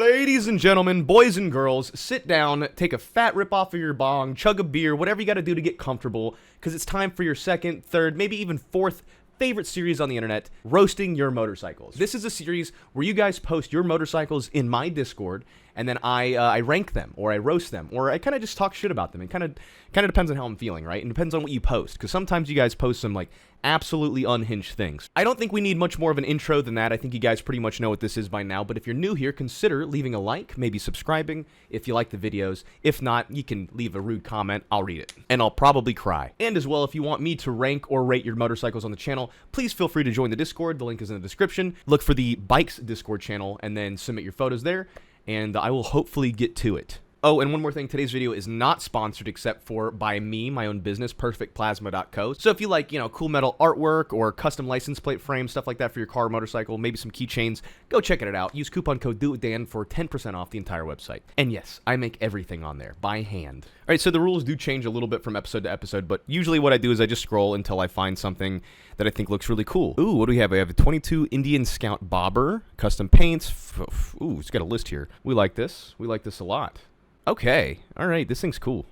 Ladies and gentlemen, boys and girls, sit down, take a fat rip off of your bong, chug a beer, whatever you gotta do to get comfortable, because it's time for your second, third, maybe even fourth favorite series on the internet, Roasting Your Motorcycles. This is a series where you guys post your motorcycles in my Discord, and then I rank them, or I roast them, or I kind of just talk shit about them. It kind of depends on how I'm feeling, right? And depends on what you post, because sometimes you guys post some, like, absolutely unhinged things. I don't think we need much more of an intro than that. I think you guys pretty much know what this is by now, but if you're new here, consider leaving a like, maybe subscribing if you like the videos. If not, you can leave a rude comment. I'll read it, and I'll probably cry. And as well, if you want me to rank or rate your motorcycles on the channel, please feel free to join the Discord. The link is in the description. Look for the Bikes Discord channel, and then submit your photos there, and I will hopefully get to it. Oh, and one more thing, today's video is not sponsored except for by me, my own business, perfectplasma.co. So if you like, you know, cool metal artwork or custom license plate frames, stuff like that for your car or motorcycle, maybe some keychains, go check it out. Use coupon code DOITWITHDAN for 10% off the entire website. And yes, I make everything on there, by hand. All right, so the rules do change a little bit from episode to episode, but usually what I do is I just scroll until I find something that I think looks really cool. Ooh, what do we have? We have a 22 Indian Scout bobber, custom paints. Ooh, it's got a list here. We like this. We like this a lot. Okay, all right, this thing's cool.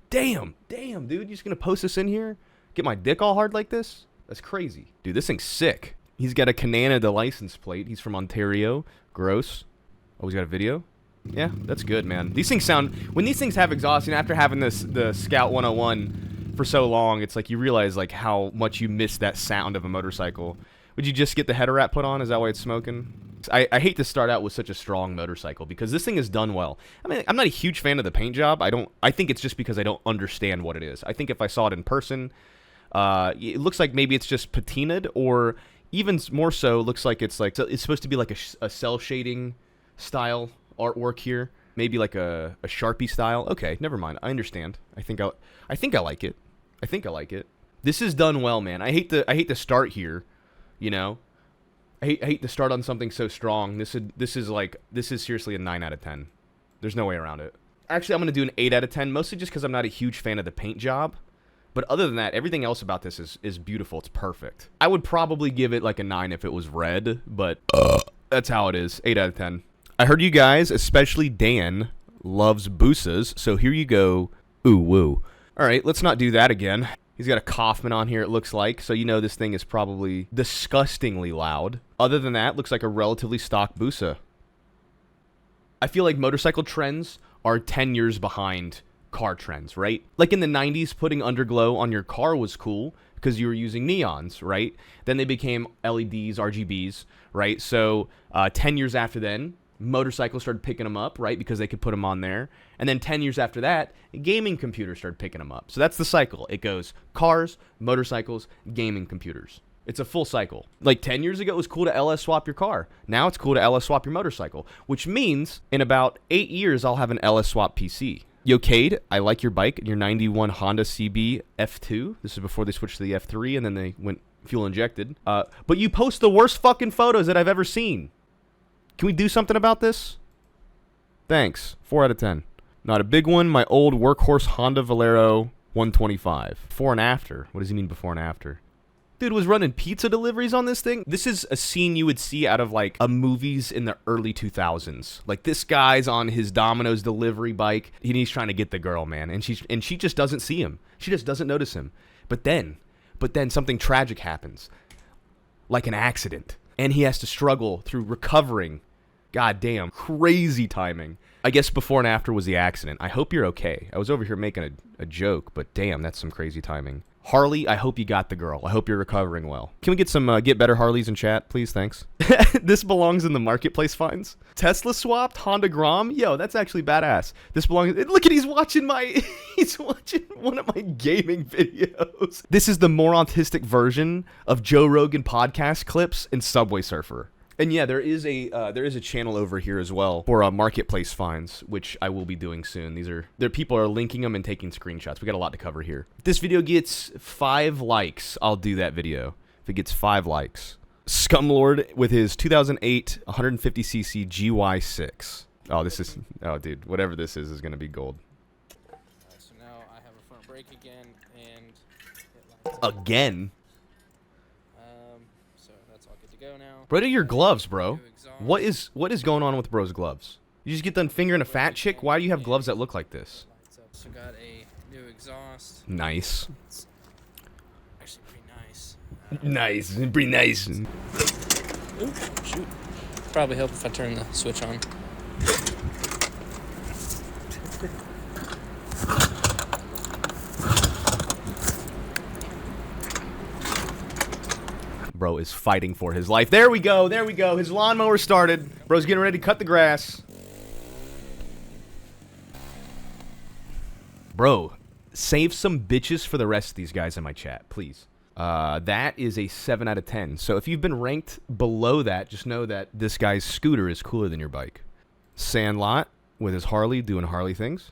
Damn, dude, you just gonna post this in here? Get my dick all hard like this? That's crazy. Dude, this thing's sick. He's got a Katana, the license plate. He's from Ontario. Gross. Oh, he's got a video? Yeah, that's good, man. These things sound, when these things have exhaust, you know, after having the Scout 101 for so long, it's like you realize like how much you miss that sound of a motorcycle. Would you just get the header wrap put on? Is that why it's smoking? I hate to start out with such a strong motorcycle because this thing is done well. I mean, I'm not a huge fan of the paint job. I think it's just because I don't understand what it is. I think if I saw it in person, it looks like maybe it's just patinaed, or even more so, looks like it's supposed to be like a cell shading style artwork here. Maybe like a Sharpie style. Okay, never mind. I understand. I think I like it. I think I like it. This is done well, man. I hate to start here, you know. I hate to start on something so strong. This is seriously a 9 out of 10. There's no way around it. Actually, I'm going to do an 8 out of 10, mostly just because I'm not a huge fan of the paint job. But other than that, everything else about this is beautiful. It's perfect. I would probably give it like a 9 if it was red, but that's how it is. 8 out of 10. I heard you guys, especially Dan, loves Busas, so here you go. Ooh, woo. All right, let's not do that again. He's got a Kaufman on here, it looks like, so you know this thing is probably disgustingly loud. Other than that, looks like a relatively stock Busa. I feel like motorcycle trends are 10 years behind car trends, right? Like in the 90s, putting underglow on your car was cool because you were using neons, right? Then they became LEDs, RGBs, right? So 10 years after then, motorcycles started picking them up, right, because they could put them on there. And then 10 years after that, gaming computers started picking them up. So that's the cycle. It goes cars, motorcycles, gaming computers. It's a full cycle. Like 10 years ago, it was cool to LS swap your car. Now it's cool to LS swap your motorcycle, which means in about 8 years, I'll have an LS swap PC. Yo, Cade, I like your bike, your 91 Honda CB F2. This is before they switched to the F3, and then they went fuel injected. But you post the worst fucking photos that I've ever seen. Can we do something about this? Thanks. 4 out of 10. Not a big one. My old workhorse Honda Valero 125. Before and after. What does he mean before and after? Dude was running pizza deliveries on this thing. This is a scene you would see out of like a movies in the early 2000s. Like this guy's on his Domino's delivery bike and he's trying to get the girl, man. And she just doesn't see him. She just doesn't notice him. But then something tragic happens. Like an accident. And he has to struggle through recovering. God damn, crazy timing. I guess before and after was the accident. I hope you're okay. I was over here making a joke, but damn, that's some crazy timing. Harley, I hope you got the girl. I hope you're recovering well. Can we get some Get Better Harleys in chat, please? Thanks. This belongs in the marketplace finds. Tesla swapped Honda Grom. Yo, that's actually badass. This belongs. Look at he's watching one of my gaming videos. This is the more autistic version of Joe Rogan podcast clips and Subway Surfer. And yeah, there is a channel over here as well for marketplace finds, which I will be doing soon. People are linking them and taking screenshots. We got a lot to cover here. If this video gets 5 likes, I'll do that video. If it gets 5 likes. Scumlord with his 2008 150cc GY6. Oh, dude, whatever this is gonna be gold. So now I have a front brake again, and again. So that's all good to go now. What are your gloves, bro? What is going on with bro's gloves? You just get done fingering a fat chick? Why do you have gloves that look like this? So got a new exhaust. Nice. It's actually pretty nice. Nice. Pretty nice. Ooh, shoot. Probably help if I turn the switch on. Bro is fighting for his life. There we go. There we go. His lawnmower started. Bro's getting ready to cut the grass. Bro, save some bitches for the rest of these guys in my chat, please. That is a 7 out of 10. So if you've been ranked below that, just know that this guy's scooter is cooler than your bike. Sandlot with his Harley doing Harley things.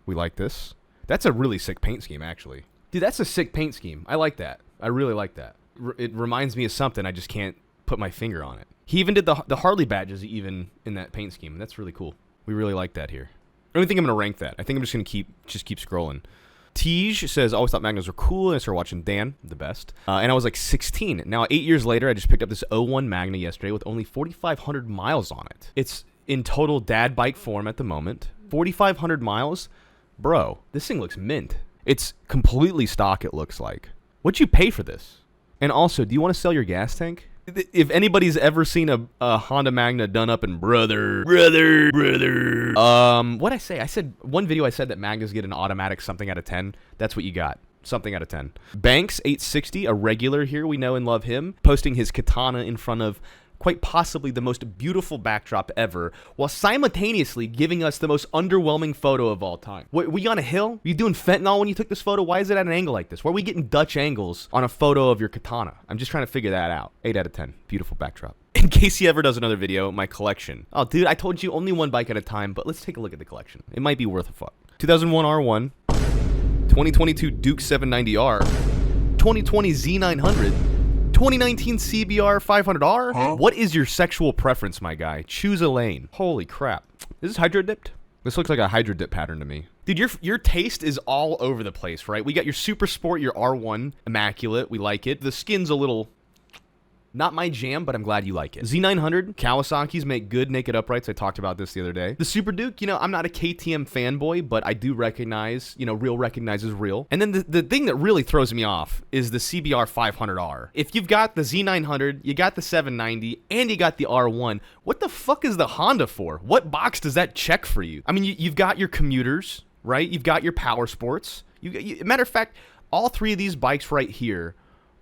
We like this. That's a really sick paint scheme, actually. Dude, that's a sick paint scheme. I like that. I really like that. It reminds me of something. I just can't put my finger on it. He even did the Harley badges even in that paint scheme. That's really cool. We really like that here. I don't think I'm going to rank that. I think I'm just going to keep scrolling. Tej says, always thought Magnas were cool, and I started watching Dan, the best. And I was like 16. Now, 8 years later, I just picked up this 01 Magna yesterday with only 4,500 miles on it. It's in total dad bike form at the moment. 4,500 miles? Bro, this thing looks mint. It's completely stock, it looks like. What'd you pay for this? And also, do you want to sell your gas tank? If anybody's ever seen a Honda Magna done up in brother. What'd I say? I said, one video I said that Magnas get an automatic something out of 10. That's what you got. Something out of 10. Banks 860, a regular here. We know and love him. Posting his Katana in front of quite possibly the most beautiful backdrop ever, while simultaneously giving us the most underwhelming photo of all time. Were you on a hill? Were you doing fentanyl when you took this photo? Why is it at an angle like this? Why are we getting Dutch angles on a photo of your Katana? I'm just trying to figure that out. 8 out of 10. Beautiful backdrop. In case he ever does another video, my collection. Oh, dude, I told you only one bike at a time, but let's take a look at the collection. It might be worth a fuck. 2001 R1, 2022 Duke 790R, 2020 Z900, 2019 CBR 500R? Huh? What is your sexual preference, my guy? Choose a lane. Holy crap. Is this hydro dipped? This looks like a hydro dip pattern to me. Dude, your taste is all over the place, right? We got your Super Sport, your R1, immaculate. We like it. The skin's a little... not my jam, but I'm glad you like it. Z900, Kawasaki's make good naked uprights. I talked about this the other day. The Super Duke, you know, I'm not a KTM fanboy, but I do recognize, you know, real recognizes real. And then the thing that really throws me off is the CBR 500R. If you've got the Z900, you got the 790, and you got the R1, what the fuck is the Honda for? What box does that check for you? I mean, you've got your commuters, right? You've got your power sports. Matter of fact, all three of these bikes right here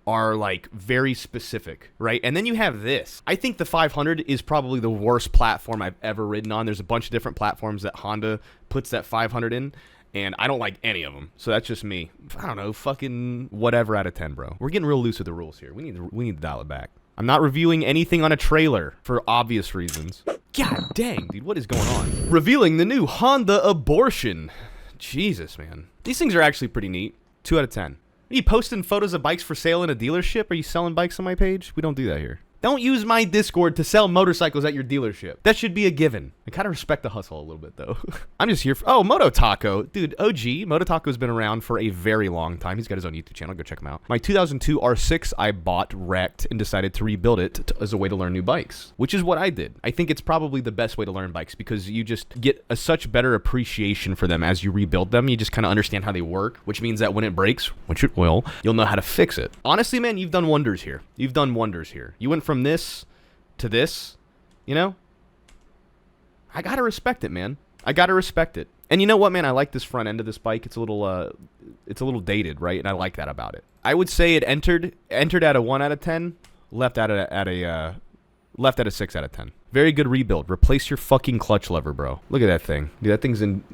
are like very specific, right? And then you have this. I think the 500 is probably the worst platform I've ever ridden on. There's a bunch of different platforms that Honda puts that 500 in, and I don't like any of them. So that's just me. I don't know, fucking whatever out of 10, bro. We're getting real loose with the rules here. We need to dial it back. I'm not reviewing anything on a trailer for obvious reasons. God dang, dude, what is going on? Revealing the new Honda Abortion. Jesus, man. These things are actually pretty neat. 2 out of 10. Are you posting photos of bikes for sale in a dealership? Are you selling bikes on my page? We don't do that here. Don't use my Discord to sell motorcycles at your dealership. That should be a given. I kind of respect the hustle a little bit, though. I'm just here for... oh, Moto Taco. Dude, OG. Moto Taco's been around for a very long time. He's got his own YouTube channel. Go check him out. My 2002 R6 I bought wrecked and decided to rebuild it as a way to learn new bikes, which is what I did. I think it's probably the best way to learn bikes because you just get a such better appreciation for them as you rebuild them. You just kind of understand how they work, which means that when it breaks, which it will, you'll know how to fix it. Honestly, man, you've done wonders here. You've done wonders here. You went from this to this, you know? I gotta respect it, man. I gotta respect it. And you know what, man? I like this front end of this bike. It's a little dated, right? And I like that about it. I would say it entered at a 1 out of 10, left at a 6 out of 10. Very good rebuild. Replace your fucking clutch lever, bro. Look at that thing. Dude,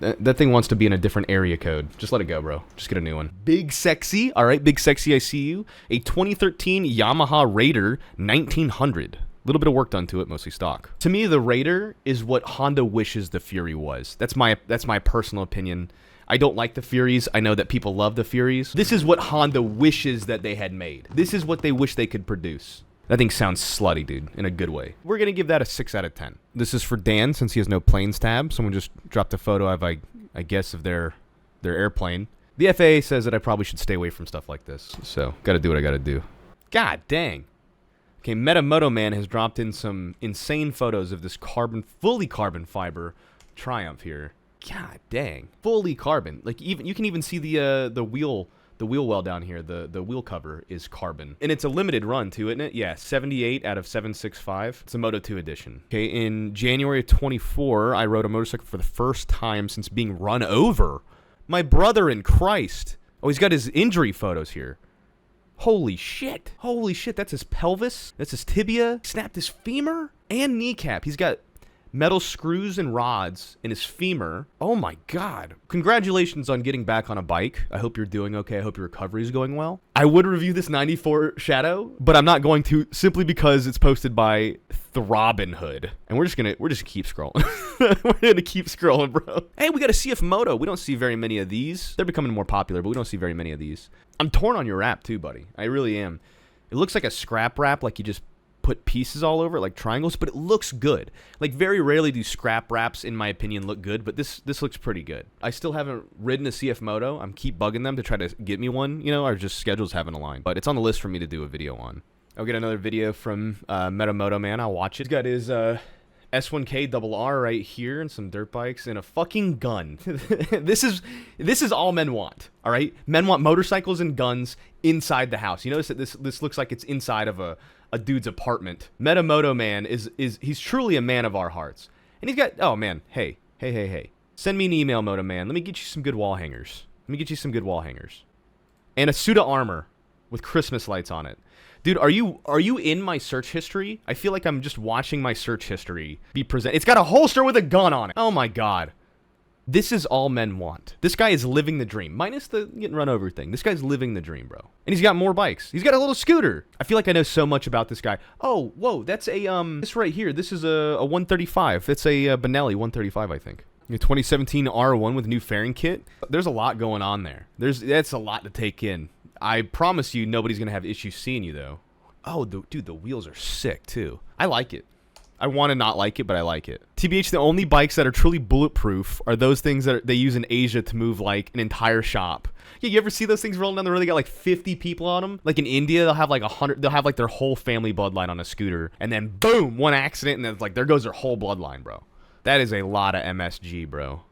that thing wants to be in a different area code. Just let it go, bro. Just get a new one. Big Sexy. All right, Big Sexy, I see you. A 2013 Yamaha Raider 1900. A little bit of work done to it, mostly stock. To me, the Raider is what Honda wishes the Fury was. That's my personal opinion. I don't like the Furies. I know that people love the Furies. This is what Honda wishes that they had made. This is what they wish they could produce. That thing sounds slutty, dude, in a good way. We're going to give that a 6 out of 10. This is for Dan, since he has no planes tab. Someone just dropped a photo of, I guess, of their airplane. The FAA says that I probably should stay away from stuff like this. So, got to do what I got to do. God dang. Okay, Moto Man has dropped in some insane photos of this fully carbon fiber Triumph here. God dang, fully carbon. Like even you can even see the wheel well down here. The wheel cover is carbon, and it's a limited run too, isn't it? Yeah, 78 out of 765. It's a Moto 2 edition. Okay, in January of 24, I rode a motorcycle for the first time since being run over. My brother in Christ. Oh, he's got his injury photos here. Holy shit. Holy shit, that's his pelvis. That's his tibia. Snapped his femur and kneecap. He's got metal screws and rods in his femur. Oh my god. Congratulations on getting back on a bike. I hope you're doing okay. I hope your recovery is going well. I would review this 94 Shadow, but I'm not going to simply because it's posted by Throbinhood. And we're just gonna keep scrolling. We're gonna keep scrolling, bro. Hey, we got a CF Moto. We don't see very many of these. They're becoming more popular, but we don't see very many of these. I'm torn on your wrap too, buddy. I really am. It looks like a scrap wrap, like you just put pieces all over it, like triangles, but it looks good. Like, very rarely do scrap wraps, in my opinion, look good, but this looks pretty good. I still haven't ridden a CF Moto. I'm keep bugging them to try to get me one, you know, or just schedules haven't aligned. But it's on the list for me to do a video on. I'll get another video from Moto Man. I'll watch it. He's got his S1K RR right here and some dirt bikes and a fucking gun. This is all men want, all right? Men want motorcycles and guns inside the house. You notice that this looks like it's inside of a dude's apartment. Moto Man he's truly a man of our hearts. And he's got, oh man, hey. Send me an email, Moto Man. Let me get you some good wall hangers. And a suit of armor with Christmas lights on it. Dude, are you in my search history? I feel like I'm just watching my search history be presented. It's got a holster with a gun on it. Oh my god. This is all men want. This guy is living the dream. Minus the getting run over thing. This guy's living the dream, bro. And he's got more bikes. He's got a little scooter. I feel like I know so much about this guy. Oh, whoa, that's a, this right here. This is a 135. It's a Benelli 135, I think. A 2017 R1 with new fairing kit. There's a lot going on there. That's a lot to take in. I promise you nobody's going to have issues seeing you, though. Oh, dude, the wheels are sick, too. I like it. I want to not like it, but I like it. TBH, the only bikes that are truly bulletproof are those things that they use in Asia to move, like, an entire shop. Yeah, you ever see those things rolling down the road? They got, like, 50 people on them. Like, in India, they'll have, like, 100. They'll have, like, their whole family bloodline on a scooter. And then, boom, one accident, and then, like, there goes their whole bloodline, bro. That is a lot of MSG, bro.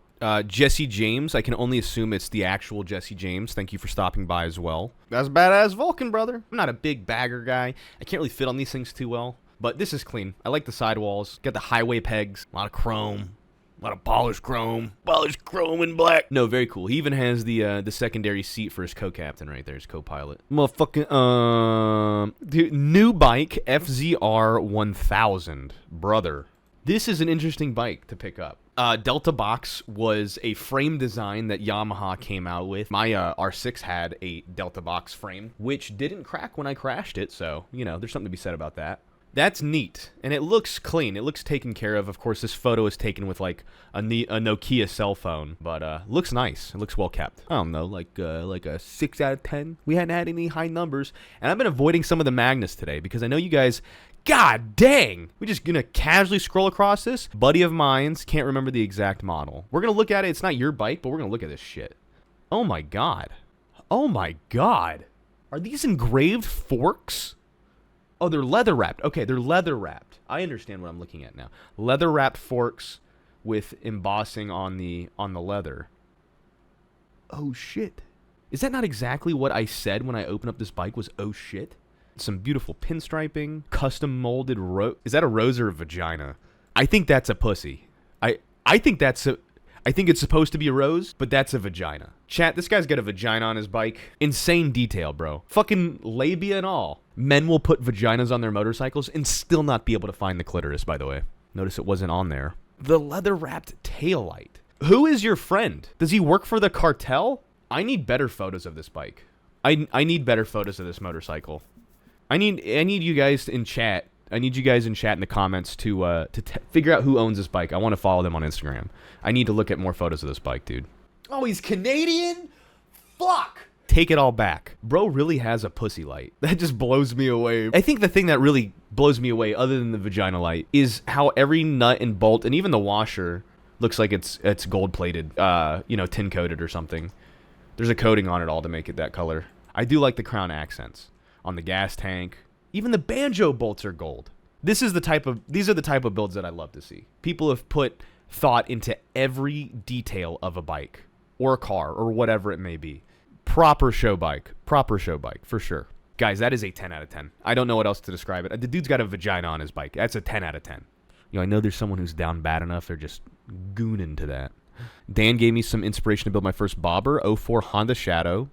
Jesse James, I can only assume it's the actual Jesse James. Thank you for stopping by as well. That's badass Vulcan, brother. I'm not a big bagger guy. I can't really fit on these things too well. But this is clean. I like the sidewalls. Got the highway pegs. A lot of chrome. A lot of polished chrome. Polished chrome in black. No, very cool. He even has the secondary seat for his co-captain right there, his co-pilot. Motherfucking, dude, new bike, FZR 1000. Brother. This is an interesting bike to pick up. Delta Box was a frame design that Yamaha came out with. My R6 had a Delta Box frame, which didn't crack when I crashed it, so, you know, there's something to be said about that. That's neat, and it looks clean. It looks taken care of. Of course, this photo is taken with, like, a Nokia cell phone, but looks nice. It looks well kept. I don't know, like a 6 out of 10. We hadn't had any high numbers, and I've been avoiding some of the Magnas today because I know you guys... God dang! We're just gonna casually scroll across this. Buddy of mine's, can't remember the exact model. We're gonna look at it. It's not your bike, but we're gonna look at this shit. Oh my god. Oh my god. Are these engraved forks? Oh, they're leather wrapped. Okay, they're leather wrapped. I understand what I'm looking at now. Leather wrapped forks with embossing on the leather. Oh shit. Is that not exactly what I said when I opened up this bike was oh shit? Some beautiful pinstriping, custom molded is that a rose or a vagina? I think that's a pussy. I think it's supposed to be a rose, but that's a vagina. Chat, this guy's got a vagina on his bike. Insane detail, bro. Fucking labia and all. Men will put vaginas on their motorcycles and still not be able to find the clitoris, by the way. Notice it wasn't on there. The leather-wrapped taillight. Who is your friend? Does he work for the cartel? I need better photos of this bike. I need better photos of this motorcycle. I need you guys in chat. I need you guys in chat in the comments to figure out who owns this bike. I want to follow them on Instagram. I need to look at more photos of this bike, dude. Oh, he's Canadian? Fuck! Take it all back. Bro really has a pussy light. That just blows me away. I think the thing that really blows me away, other than the vagina light, is how every nut and bolt, and even the washer, looks like it's gold-plated, you know, tin-coated or something. There's a coating on it all to make it that color. I do like the crown accents. On the gas tank, Even the banjo bolts are gold. These are the type of builds that I love to see. People have put thought into every detail of a bike or a car or whatever it may be. Proper show bike, for sure. Guys, that is a 10 out of 10. I don't know what else to describe it. The dude's got a vagina on his bike. That's a 10 out of 10. You know, I know there's someone who's down bad enough. They're just gooning to that. Dan gave me some inspiration to build my first bobber. 04 Honda Shadow.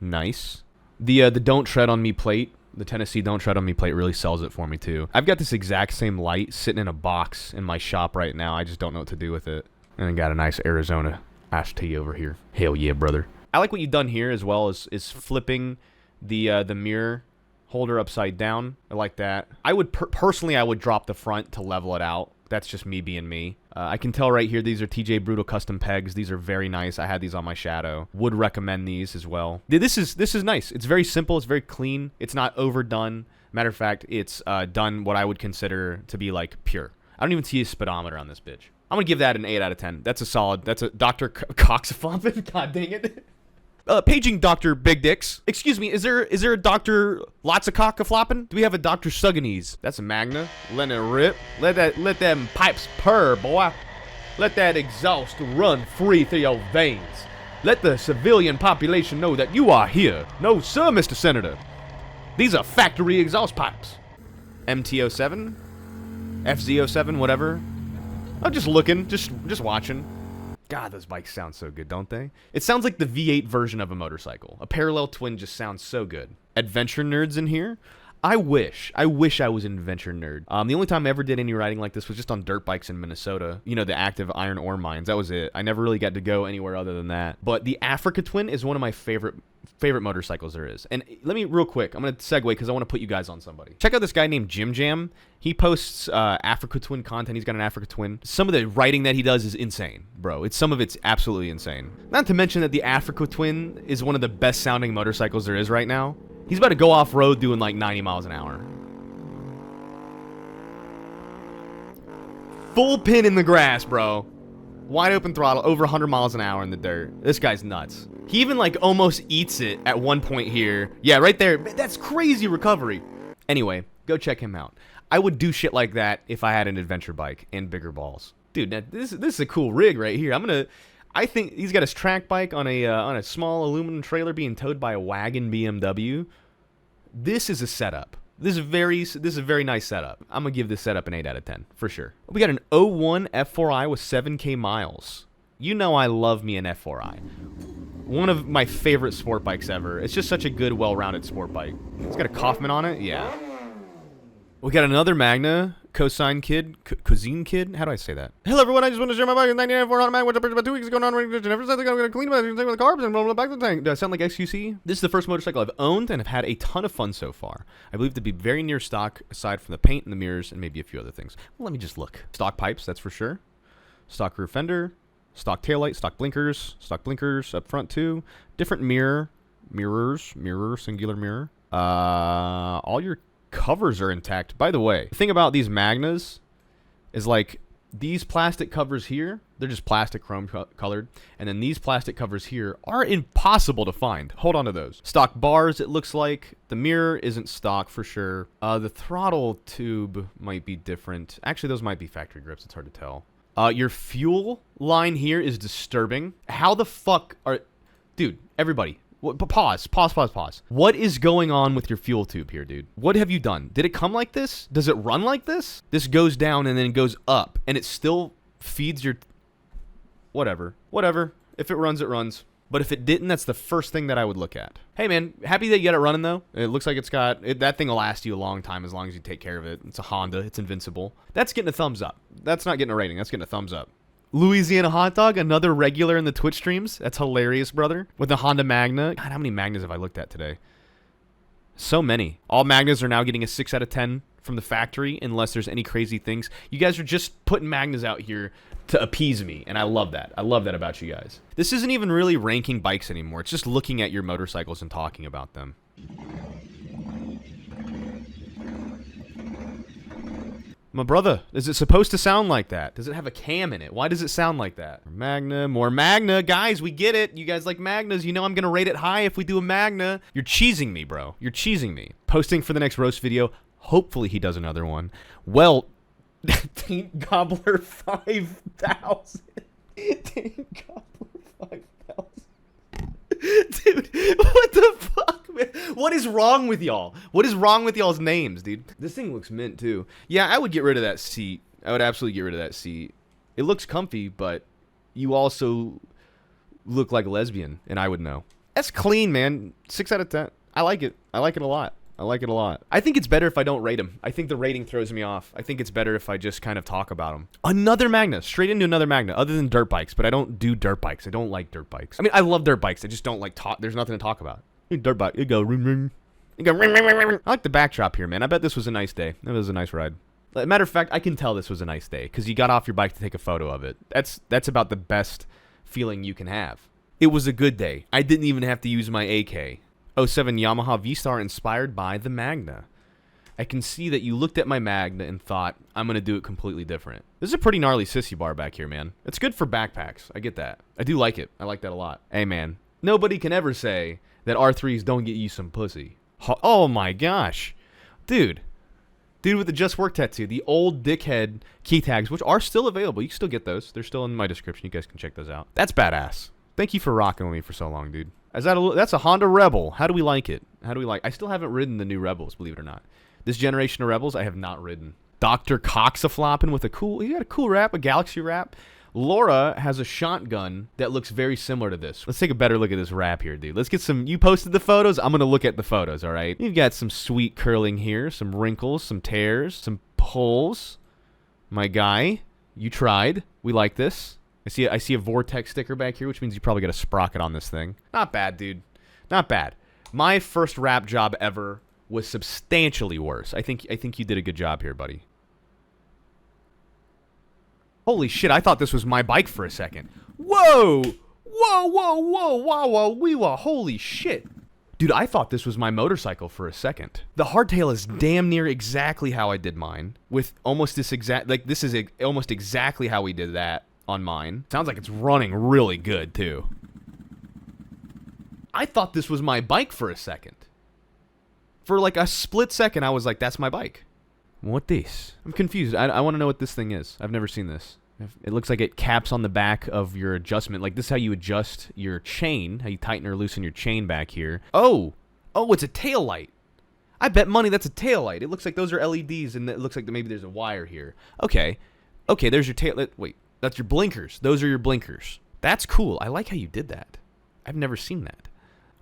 Nice. The Don't Tread on Me plate. The Tennessee Don't Tread on Me plate really sells it for me, too. I've got this exact same light sitting in a box in my shop right now. I just don't know what to do with it. And I got a nice Arizona iced tea over here. Hell yeah, brother. I like what you've done here as well is flipping the mirror holder upside down. I like that. I would personally, I would drop the front to level it out. That's just me being me. I can tell right here, these are TJ Brutal custom pegs. These are very nice. I had these on my Shadow. Would recommend these as well. This is nice. It's very simple. It's very clean. It's not overdone. Matter of fact, it's done what I would consider to be like pure. I don't even see a speedometer on this bitch. I'm gonna give that an 8 out of 10. That's a solid. That's a Dr. Coxafompin. God dang it. Paging Dr. Big Dicks. Excuse me, is there a Dr. Lots of Cock a Floppin'? Do we have a Dr. Sugganese? That's a Magna. Let it rip. Let them pipes purr, boy. Let that exhaust run free through your veins. Let the civilian population know that you are here. No, sir, Mr. Senator. These are factory exhaust pipes. MT-07? FZ-07, whatever. I'm just looking, just watching. God, those bikes sound so good, don't they? It sounds like the V8 version of a motorcycle. A parallel twin just sounds so good. Adventure nerds in here? I wish I was an adventure nerd. The only time I ever did any riding like this was just on dirt bikes in Minnesota. You know, the active iron ore mines. That was it. I never really got to go anywhere other than that. But the Africa Twin is one of my favorite motorcycles there is. And let me, real quick, I'm going to segue because I want to put you guys on somebody. Check out this guy named Jim Jam. He posts Africa Twin content. He's got an Africa Twin. Some of the writing that he does is insane, bro. Some of it's absolutely insane. Not to mention that the Africa Twin is one of the best sounding motorcycles there is right now. He's about to go off-road doing like 90 miles an hour. Full pin in the grass, bro. Wide open throttle, over 100 miles an hour in the dirt. This guy's nuts. He even like almost eats it at one point here. Yeah, right there. That's crazy recovery. Anyway, go check him out. I would do shit like that if I had an adventure bike and bigger balls. Dude, now, this is a cool rig right here. I think he's got his track bike on a small aluminum trailer being towed by a wagon BMW. This is a setup. This is a very nice setup. I'm gonna give this setup an 8 out of 10 for sure. We got an 01 F4i with 7K miles. You know I love me an F4i. One of my favorite sport bikes ever. It's just such a good, well-rounded sport bike. It's got a Kaufman on it. Yeah. We got another Magna. Cosine kid, Cosine kid. How do I say that? Hello everyone, I just want to share my bike with 99 Honda Mag, which I purchased about 2 weeks ago. On ever since I'm gonna clean it, I'm gonna the carbs and roll it back to the tank. Do I sound like XQC? This is the first motorcycle I've owned and have had a ton of fun so far. I believe to be very near stock, aside from the paint and the mirrors and maybe a few other things. Well, let me just look. Stock pipes, that's for sure. Stock rear fender, stock taillight, stock blinkers up front too. Different mirror, singular mirror. All your covers are intact. By the way, the thing about these Magnas is like these plastic covers here, they're just plastic chrome colored, and then these plastic covers here are impossible to find. Hold on to those. Stock bars, it looks like. The mirror isn't stock for sure. The throttle tube might be different. Actually, those might be factory grips. It's hard to tell. Your fuel line here is disturbing. How the fuck are... Dude, everybody. Pause. What is going on with your fuel tube here, dude? What have you done? Did it come like this? Does it run like this? This goes down and then it goes up, and it still feeds your... Whatever. If it runs, it runs. But if it didn't, that's the first thing that I would look at. Hey, man, happy that you got it running, though. It looks like it's got... that thing will last you a long time as long as you take care of it. It's a Honda. It's invincible. That's getting a thumbs up. That's not getting a rating. That's getting a thumbs up. Louisiana Hot Dog, another regular in the Twitch streams. That's hilarious, brother. With the Honda Magna. God, how many Magnas have I looked at today? So many. All Magnas are now getting a 6 out of 10 from the factory, unless there's any crazy things. You guys are just putting Magnas out here to appease me, and I love that. I love that about you guys. This isn't even really ranking bikes anymore. It's just looking at your motorcycles and talking about them. My brother, is it supposed to sound like that? Does it have a cam in it? Why does it sound like that? Magna, more Magna. Guys, we get it. You guys like Magnas. You know I'm going to rate it high if we do a Magna. You're cheesing me, bro. You're cheesing me. Posting for the next roast video. Hopefully he does another one. Well, Taint Gobbler 5,000. Taint Gobbler 5,000. Dude, what the fuck, man? What is wrong with y'all? What is wrong with y'all's names, dude? This thing looks mint, too. Yeah, I would get rid of that seat. I would absolutely get rid of that seat. It looks comfy, but you also look like a lesbian, and I would know. That's clean, man. 6 out of 10. I like it. I like it a lot. I like it a lot. I think it's better if I don't rate them. I think the rating throws me off. I think it's better if I just kind of talk about them. Another Magna. Straight into another Magna, other than dirt bikes. But I don't do dirt bikes. I don't like dirt bikes. I mean, I love dirt bikes. I just don't like talk. There's nothing to talk about. Dirt bike. You go ring ring. You go ring ring ring ring. I like the backdrop here, man. I bet this was a nice day. That was a nice ride. Matter of fact, I can tell this was a nice day because you got off your bike to take a photo of it. That's about the best feeling you can have. It was a good day. I didn't even have to use my AK. 07 Yamaha V-Star inspired by the Magna. I can see that you looked at my Magna and thought, I'm going to do it completely different. This is a pretty gnarly sissy bar back here, man. It's good for backpacks. I get that. I do like it. I like that a lot. Hey, man. Nobody can ever say that R3s don't get you some pussy. Oh, my gosh. Dude. Dude with the Just Work tattoo. The old dickhead Keytags, which are still available. You can still get those. They're still in my description. You guys can check those out. That's badass. Thank you for rocking with me for so long, dude. That's a Honda Rebel. How do we like it? I still haven't ridden the new Rebels, believe it or not. This generation of Rebels, I have not ridden. Dr. Cox-a-floppin' with he got a cool wrap, a Galaxy wrap. Laura has a shotgun that looks very similar to this. Let's take a better look at this wrap here, dude. Let's get some, you posted the photos, I'm going to look at the photos, all right? You've got some sweet curling here, some wrinkles, some tears, some pulls. My guy, you tried. We like this. I see a Vortex sticker back here, which means you probably got a sprocket on this thing. Not bad, dude. Not bad. My first wrap job ever was substantially worse. I think you did a good job here, buddy. Holy shit, I thought this was my bike for a second. Whoa! Whoa, whoa, whoa, whoa, whoa, wee wah, holy shit. Dude, I thought this was my motorcycle for a second. The hardtail is damn near exactly how I did mine. With almost this exact, like this is almost exactly how we did that on mine. Sounds like it's running really good, too. I thought this was my bike for a second. For like a split second, I was like, that's my bike. What this? I'm confused. I want to know what this thing is. I've never seen this. It looks like it caps on the back of your adjustment. Like this is how you adjust your chain, how you tighten or loosen your chain back here. Oh, it's a tail light. I bet money that's a tail light. It looks like those are LEDs, and it looks like maybe there's a wire here. Okay, there's your tail. Wait. That's your blinkers. Those are your blinkers. That's cool. I like how you did that. I've never seen that.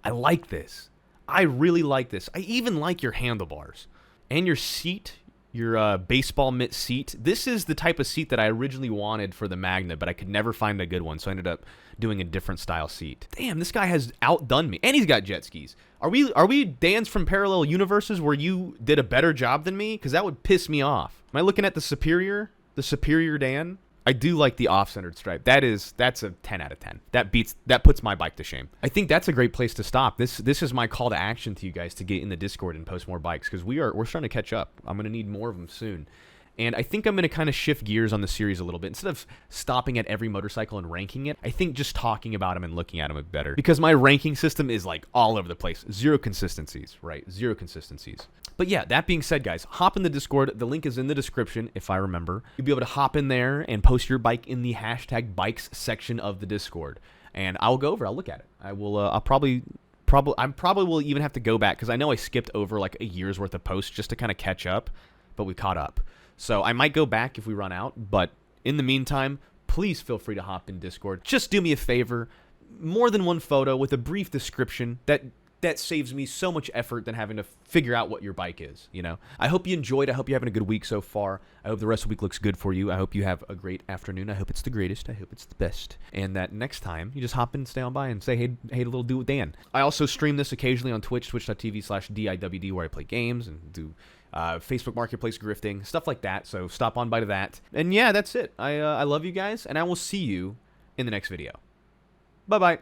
I like this. I really like this. I even like your handlebars. And your seat, your baseball mitt seat. This is the type of seat that I originally wanted for the Magna, but I could never find a good one, so I ended up doing a different style seat. Damn, this guy has outdone me. And he's got jet skis. Are we Dan's from parallel universes where you did a better job than me? Because that would piss me off. Am I looking at the superior Dan? I do like the off-centered stripe. That's a 10 out of 10. That puts my bike to shame. I think that's a great place to stop. This is my call to action to you guys to get in the Discord and post more bikes because we're starting to catch up. I'm gonna need more of them soon. And I think I'm going to kind of shift gears on the series a little bit. Instead of stopping at every motorcycle and ranking it, I think just talking about them and looking at them is better. Because my ranking system is like all over the place. Zero consistencies, right? Zero consistencies. But yeah, that being said, guys, hop in the Discord. The link is in the description, if I remember. You'll be able to hop in there and post your bike in the hashtag bikes section of the Discord. And I'll go over, I'll look at it. I will, I probably will even have to go back because I know I skipped over like a year's worth of posts just to kind of catch up, but we caught up. So I might go back if we run out, but in the meantime, please feel free to hop in Discord. Just do me a favor, more than one photo with a brief description. That saves me so much effort than having to figure out what your bike is, you know? I hope you enjoyed. I hope you're having a good week so far. I hope the rest of the week looks good for you. I hope you have a great afternoon. I hope it's the greatest. I hope it's the best. And that next time, you just hop in, stay on by, and say, hey to little dude with Dan. I also stream this occasionally on Twitch, twitch.tv/DIWD, where I play games and do Facebook Marketplace grifting, stuff like that. So stop on by to that. And yeah, that's it. I love you guys, and I will see you in the next video. Bye-bye.